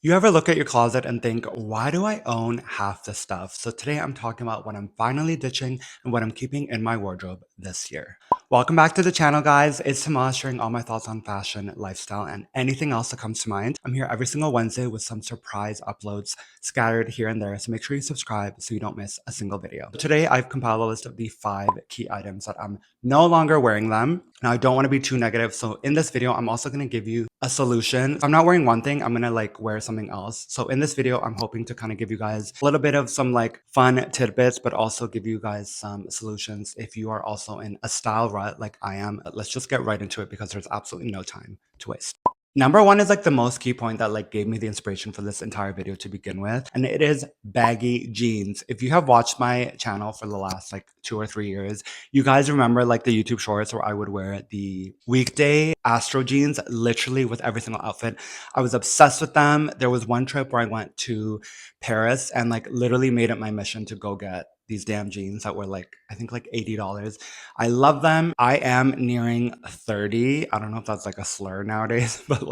You ever look at your closet and think, why do I own half the stuff? So today I'm talking about what I'm finally ditching and what I'm keeping in my wardrobe this year. Welcome back to the channel, guys. It's Tomas sharing all my thoughts on fashion, lifestyle, and anything else that comes to mind. I'm here every single Wednesday with some surprise uploads scattered here and there. So make sure you subscribe so you don't miss a single video. Today I've compiled a list of the 5 key items that I'm no longer wearing them. Now I don't want to be too negative. So in this video, I'm also going to give you a solution. If I'm not wearing one thing, I'm gonna wear something else. So in this video, I'm hoping to kind of give you guys a little bit of some fun tidbits, but also give you guys some solutions if you are also in a style rut like I am. Let's just get right into it because there's absolutely no time to waste. Number one is the most key point that gave me the inspiration for this entire video to begin with, and it is baggy jeans. If you have watched my channel for the last 2 or 3 years, you guys remember the YouTube shorts where I would wear the weekday Astro jeans literally with every single outfit. I was obsessed with them. There was one trip where I went to Paris and literally made it my mission to go get these damn jeans that were I think $80. I love them. I am nearing 30. I don't know if that's a slur nowadays, but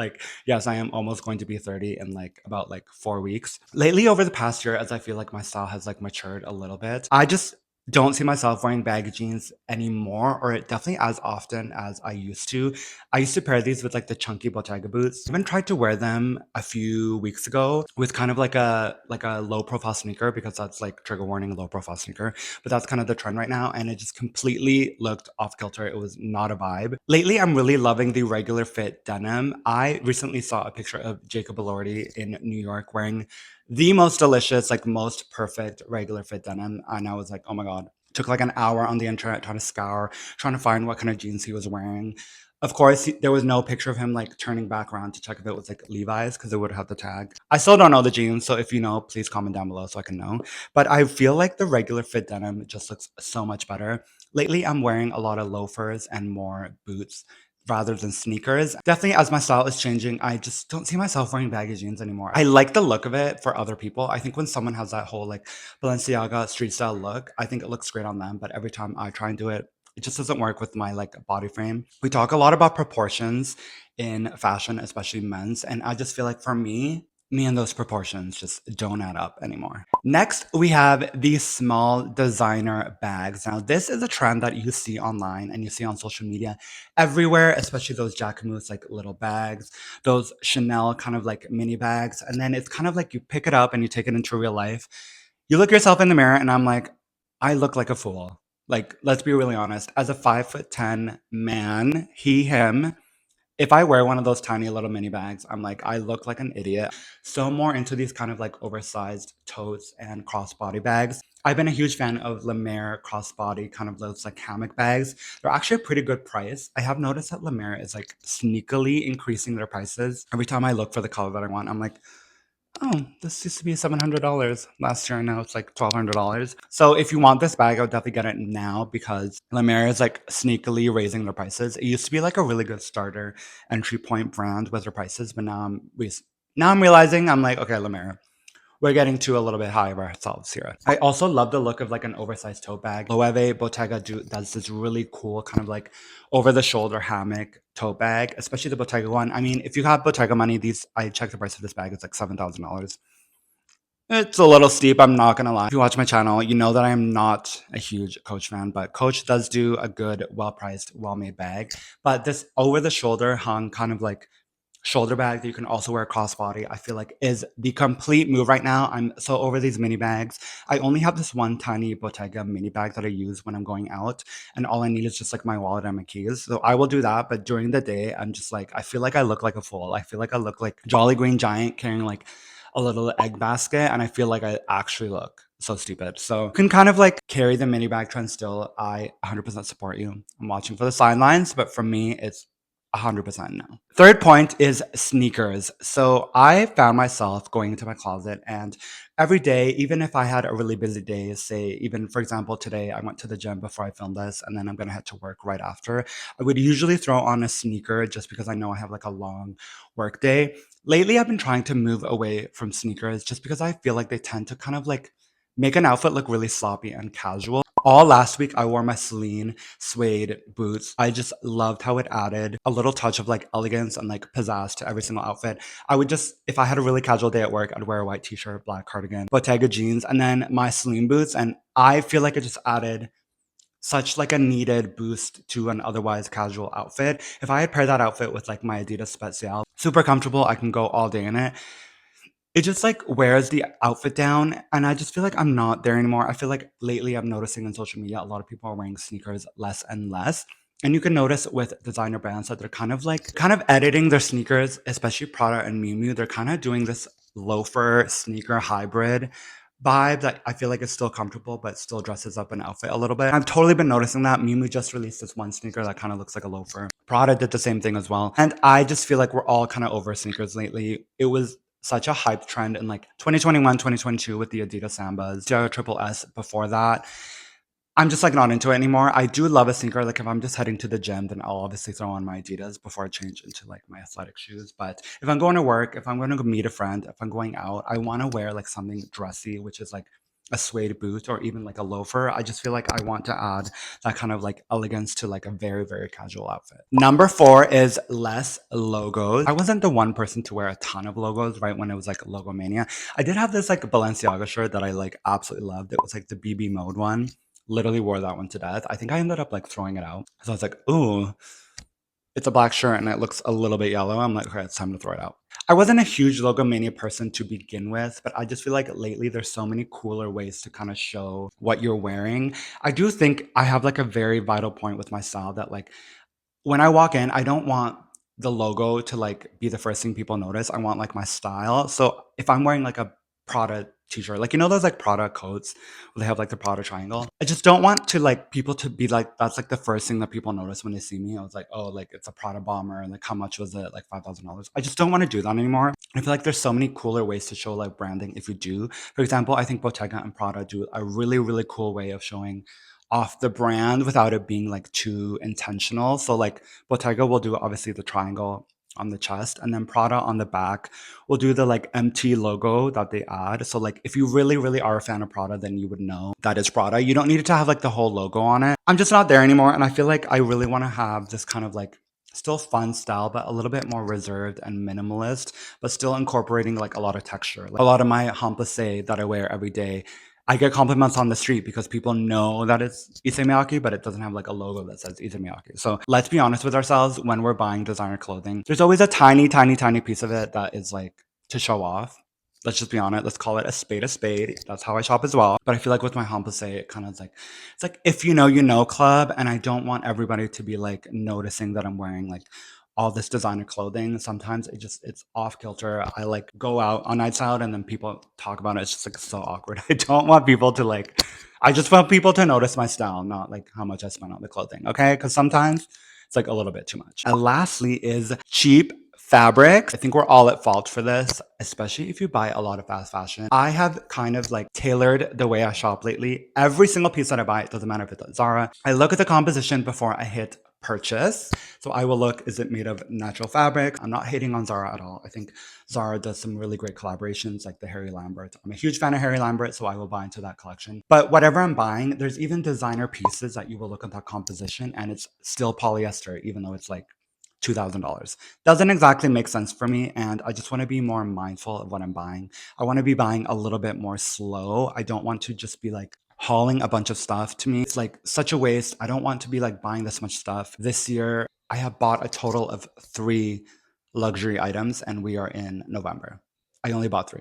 yes, I am almost going to be 30 in about 4 weeks. Lately, over the past year, as I feel my style has matured a little bit, I just don't see myself wearing baggy jeans anymore, or definitely as often as I used to. I used to pair these with the chunky Bottega boots. I even tried to wear them a few weeks ago with kind of a low profile sneaker, because that's trigger warning, low profile sneaker. But that's kind of the trend right now, and it just completely looked off kilter. It was not a vibe. Lately, I'm really loving the regular fit denim. I recently saw a picture of Jacob Elordi in New York wearing the most delicious, most perfect regular fit denim. And I was like, oh my God. Took an hour on the internet trying to scour, trying to find what kind of jeans he was wearing. Of course, there was no picture of him turning back around to check if it was Levi's, because it would have the tag. I still don't know the jeans, so if you know, please comment down below so I can know. But I feel the regular fit denim just looks so much better. Lately, I'm wearing a lot of loafers and more boots rather than sneakers. Definitely, as my style is changing, I just don't see myself wearing baggy jeans anymore. I like the look of it for other people. I think when someone has that whole Balenciaga street style look, I think it looks great on them. But every time I try and do it, it just doesn't work with my body frame. We talk a lot about proportions in fashion, especially men's, and I just feel for me and those proportions just don't add up anymore. Next, we have these small designer bags. Now, this is a trend that you see online and you see on social media everywhere, especially those Jacquemus little bags, those Chanel kind of mini bags. And then it's kind of you pick it up and you take it into real life. You look yourself in the mirror and I'm like, I look like a fool. Let's be really honest. As a 5'10" man, him, if I wear one of those tiny little mini bags, I'm I look like an idiot. So more into these kind of oversized totes and crossbody bags. I've been a huge fan of La Mer crossbody, kind of those hammock bags. They're actually a pretty good price. I have noticed that La Mer is sneakily increasing their prices. Every time I look for the color that I want, I'm like, oh, this used to be $700 last year, and now it's $1,200. So if you want this bag, I would definitely get it now, because La Mer is sneakily raising their prices. It used to be a really good starter entry point brand with their prices, but now I'm realizing I'm like, okay, La Mer, we're getting to a little bit high of ourselves here. I also love the look of an oversized tote bag. Loewe Bottega does this really cool kind of over the shoulder hammock tote bag, especially the Bottega one. I mean, if you have Bottega money, I checked the price of this bag, it's $7,000. It's a little steep, I'm not gonna lie. If you watch my channel, you know that I am not a huge Coach fan, but Coach does do a good, well-priced, well-made bag. But this over-the-shoulder hung kind of shoulder bag that you can also wear crossbody, I feel is the complete move right now. I'm so over these mini bags. I only have this one tiny Bottega mini bag that I use when I'm going out, and all I need is just my wallet and my keys. So I will do that, but during the day, I'm just I feel I look like a fool. I feel I look like Jolly Green Giant carrying a little egg basket, and I feel I actually look so stupid. So you can kind of carry the mini bag trend still. I 100% support you. I'm watching for the sidelines, but for me, it's 100% no. Third point is sneakers. So I found myself going into my closet, and every day, even if I had a really busy day, say even for example today I went to the gym before I filmed this, and then I'm gonna head to work right after, I would usually throw on a sneaker just because I know I have a long work day. Lately, I've been trying to move away from sneakers just because I feel they tend to kind of make an outfit look really sloppy and casual. All last week, I wore my Celine suede boots. I just loved how it added a little touch of like elegance and like pizzazz to every single outfit. I would just, if I had a really casual day at work, I'd wear a white t-shirt, black cardigan, Bottega jeans, and then my Celine boots. And I feel like it just added such like a needed boost to an otherwise casual outfit. If I had paired that outfit with like my Adidas Spezial, super comfortable, I can go all day in it. It just like wears the outfit down, and I just feel like I'm not there anymore. I feel like lately I'm noticing on social media a lot of people are wearing sneakers less and less. And you can notice with designer brands that they're kind of editing their sneakers, especially Prada and Miu Miu. They're kind of doing this loafer sneaker hybrid vibe that I feel like is still comfortable but still dresses up an outfit a little bit. I've totally been noticing that. Miu Miu just released this one sneaker that kind of looks like a loafer. Prada did the same thing as well. And I just feel like we're all kind of over sneakers lately. It was such a hype trend in like 2021, 2022 with the Adidas Sambas, Jagger Triple S before that. I'm just like not into it anymore. I do love a sneaker. Like if I'm just heading to the gym, then I'll obviously throw on my Adidas before I change into like my athletic shoes. But if I'm going to work, if I'm going to go meet a friend, if I'm going out, I want to wear like something dressy, which is like a suede boot or even like a loafer. I just feel like I want to add that kind of like elegance to like a very, very casual outfit. Number 4 is less logos. I wasn't the one person to wear a ton of logos, right? When it was like Logomania. I did have this like Balenciaga shirt that I like absolutely loved. It was like the BB mode one. Literally wore that one to death. I think I ended up like throwing it out because I was like, ooh, it's a black shirt and it looks a little bit yellow. I'm like, okay, it's time to throw it out. I wasn't a huge Logomania person to begin with, but I just feel like lately there's so many cooler ways to kind of show what you're wearing. I do think I have like a very vital point with my style that like when I walk in, I don't want the logo to like be the first thing people notice. I want like my style. So if I'm wearing like a Prada t-shirt, like you know those like Prada coats where they have like the Prada triangle. I just don't want to like people to be like that's like the first thing that people notice when they see me. I was like, oh, like it's a Prada bomber, and like how much was it? Like $5,000. I just don't want to do that anymore. I feel like there's so many cooler ways to show like branding if you do. For example, I think Bottega and Prada do a really, really cool way of showing off the brand without it being like too intentional. So like Bottega will do obviously the triangle on the chest, and then Prada on the back will do the like MT logo that they add. So like if you really, really are a fan of Prada, then you would know that is Prada. You don't need it to have like the whole logo on it. I'm just not there anymore. And I feel like I really want to have this kind of like still fun style, but a little bit more reserved and minimalist, but still incorporating like a lot of texture. Like a lot of my hampase that I wear every day, I get compliments on the street because people know that it's Issey Miyake, but it doesn't have like a logo that says Issey Miyake. So let's be honest with ourselves. When we're buying designer clothing, there's always a tiny, tiny, tiny piece of it that is like to show off. Let's just be honest. Let's call it a spade a spade. That's how I shop as well. But I feel like with my hampase, it kind of like it's like if you know club, and I don't want everybody to be like noticing that I'm wearing like all this designer clothing. Sometimes it's off kilter. I like go out on nights out and then people talk about it. It's just like so awkward. I don't want people to like I just want people to notice my style, not like how much I spend on the clothing. Okay. Cause sometimes it's like a little bit too much. And lastly is cheap fabrics. I think we're all at fault for this, especially if you buy a lot of fast fashion. I have kind of like tailored the way I shop lately. Every single piece that I buy, it doesn't matter if it's at Zara, I look at the composition before I hit purchase. So I will look, is it made of natural fabric? I'm not hating on Zara at all. I think Zara does some really great collaborations like the Harry Lambert. I'm a huge fan of Harry Lambert, so I will buy into that collection. But whatever I'm buying, there's even designer pieces that you will look at that composition and it's still polyester, even though it's like $2,000. Doesn't exactly make sense for me, and I just want to be more mindful of what I'm buying. I want to be buying a little bit more slow. I don't want to just be like hauling a bunch of stuff. To me, it's like such a waste. I don't want to be like buying this much stuff. This year, I have bought a total of 3 luxury items, and we are in November. I only bought 3.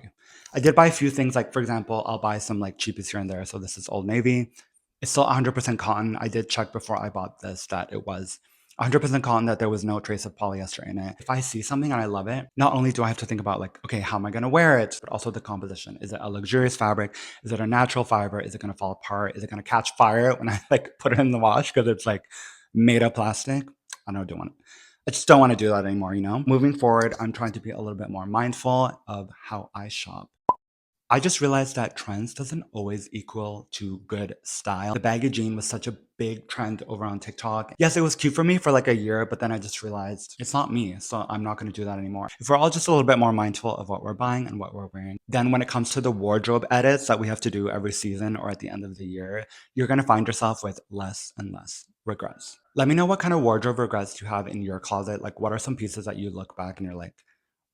I did buy a few things, like for example, I'll buy some like cheapies here and there. So this is Old Navy. It's still 100% cotton. I did check before I bought this that it was 100% cotton, that there was no trace of polyester in it. If I see something and I love it, not only do I have to think about like, okay, how am I going to wear it, but also the composition. Is it a luxurious fabric? Is it a natural fiber? Is it going to fall apart? Is it going to catch fire when I like put it in the wash because it's like made of plastic? I just don't want to do that anymore, you know? Moving forward, I'm trying to be a little bit more mindful of how I shop. I just realized that trends doesn't always equal to good style. The baggy jean was such a big trend over on TikTok. Yes, it was cute for me for like a year, but then I just realized it's not me, so I'm not going to do that anymore. If we're all just a little bit more mindful of what we're buying and what we're wearing, then when it comes to the wardrobe edits that we have to do every season or at the end of the year, you're going to find yourself with less and less regrets. Let me know what kind of wardrobe regrets you have in your closet. Like, what are some pieces that you look back and you're like,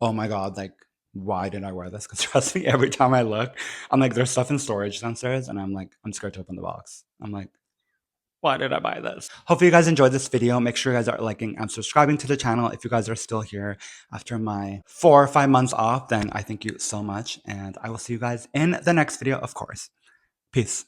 oh my God, like, why did I wear this? Because trust me, every time I look, I'm like, there's stuff in storage downstairs, and I'm like, I'm scared to open the box. I'm like, why did I buy this? Hopefully you guys enjoyed this video. Make sure you guys are liking and subscribing to the channel. If you guys are still here after my 4 or 5 months off, then I thank you so much. And I will see you guys in the next video, of course. Peace.